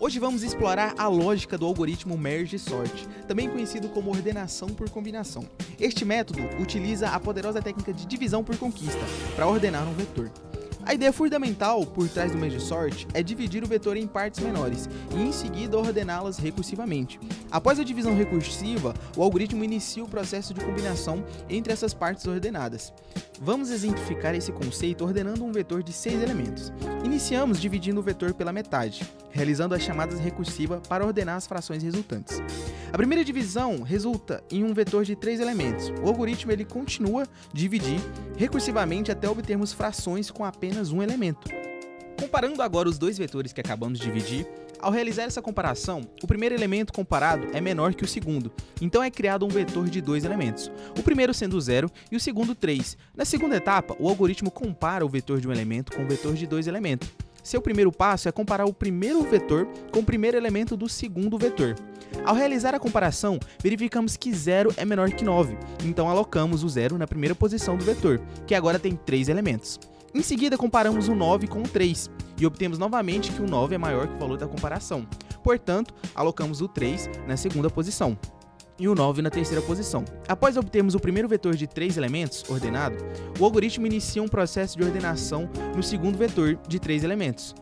Hoje vamos explorar a lógica do algoritmo Merge Sort, também conhecido como ordenação por combinação. Este método utiliza a poderosa técnica de divisão por conquista para ordenar um vetor. A ideia fundamental por trás do Merge Sort é dividir o vetor em partes menores e em seguida ordená-las recursivamente. Após a divisão recursiva, o algoritmo inicia o processo de combinação entre essas partes ordenadas. Vamos exemplificar esse conceito ordenando um vetor de 6 elementos. Iniciamos dividindo o vetor pela metade, realizando as chamadas recursiva para ordenar as frações resultantes. A primeira divisão resulta em um vetor de 3 elementos. O algoritmo ele continua dividir recursivamente até obtermos frações com apenas um elemento. Comparando agora os dois vetores que acabamos de dividir, ao realizar essa comparação, o primeiro elemento comparado é menor que o segundo, então é criado um vetor de 2 elementos, o primeiro sendo 0 e o segundo 3. Na segunda etapa, o algoritmo compara o vetor de um elemento com o vetor de 2 elementos. Seu primeiro passo é comparar o primeiro vetor com o primeiro elemento do segundo vetor. Ao realizar a comparação, verificamos que 0 é menor que 9, então alocamos o 0 na primeira posição do vetor, que agora tem 3 elementos. Em seguida, comparamos o 9 com o 3 e obtemos novamente que o 9 é maior que o valor da comparação. Portanto, alocamos o 3 na segunda posição e o 9 na terceira posição. Após obtermos o primeiro vetor de 3 elementos ordenado, o algoritmo inicia um processo de ordenação no segundo vetor de 3 elementos.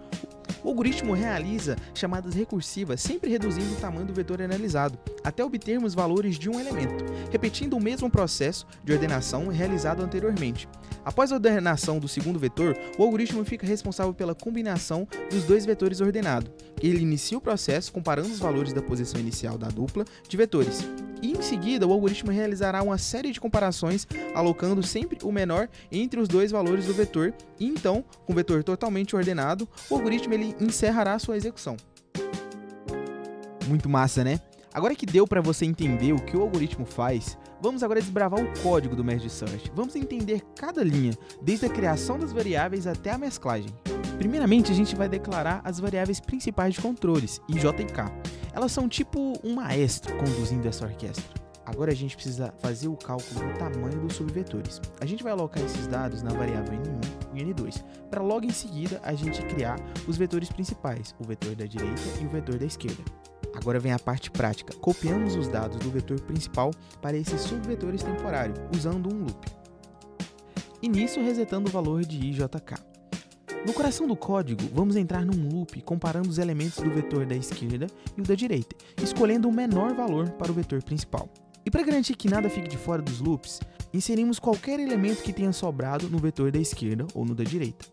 O algoritmo realiza chamadas recursivas, sempre reduzindo o tamanho do vetor analisado, até obtermos valores de um elemento, repetindo o mesmo processo de ordenação realizado anteriormente. Após a ordenação do segundo vetor, o algoritmo fica responsável pela combinação dos dois vetores ordenados. Ele inicia o processo comparando os valores da posição inicial da dupla de vetores. E em seguida, o algoritmo realizará uma série de comparações, alocando sempre o menor entre os dois valores do vetor, e então, com o vetor totalmente ordenado, o algoritmo ele encerrará a sua execução. Muito massa, né? Agora que deu para você entender o que o algoritmo faz, vamos agora desbravar o código do Merge Sort. Vamos entender cada linha, desde a criação das variáveis até a mesclagem. Primeiramente, a gente vai declarar as variáveis principais de controles, I, J e K. Elas são tipo um maestro conduzindo essa orquestra. Agora a gente precisa fazer o cálculo do tamanho dos subvetores. A gente vai alocar esses dados na variável N1 e N2, para logo em seguida a gente criar os vetores principais, o vetor da direita e o vetor da esquerda. Agora vem a parte prática. Copiamos os dados do vetor principal para esses subvetores temporários, usando um loop. E nisso resetando o valor de I, J, K. No coração do código, vamos entrar num loop comparando os elementos do vetor da esquerda e o da direita, escolhendo o menor valor para o vetor principal. E para garantir que nada fique de fora dos loops, inserimos qualquer elemento que tenha sobrado no vetor da esquerda ou no da direita.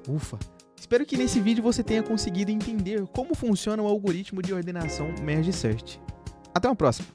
Ufa! Espero que nesse vídeo você tenha conseguido entender como funciona o algoritmo de ordenação Merge Sort. Até uma próxima!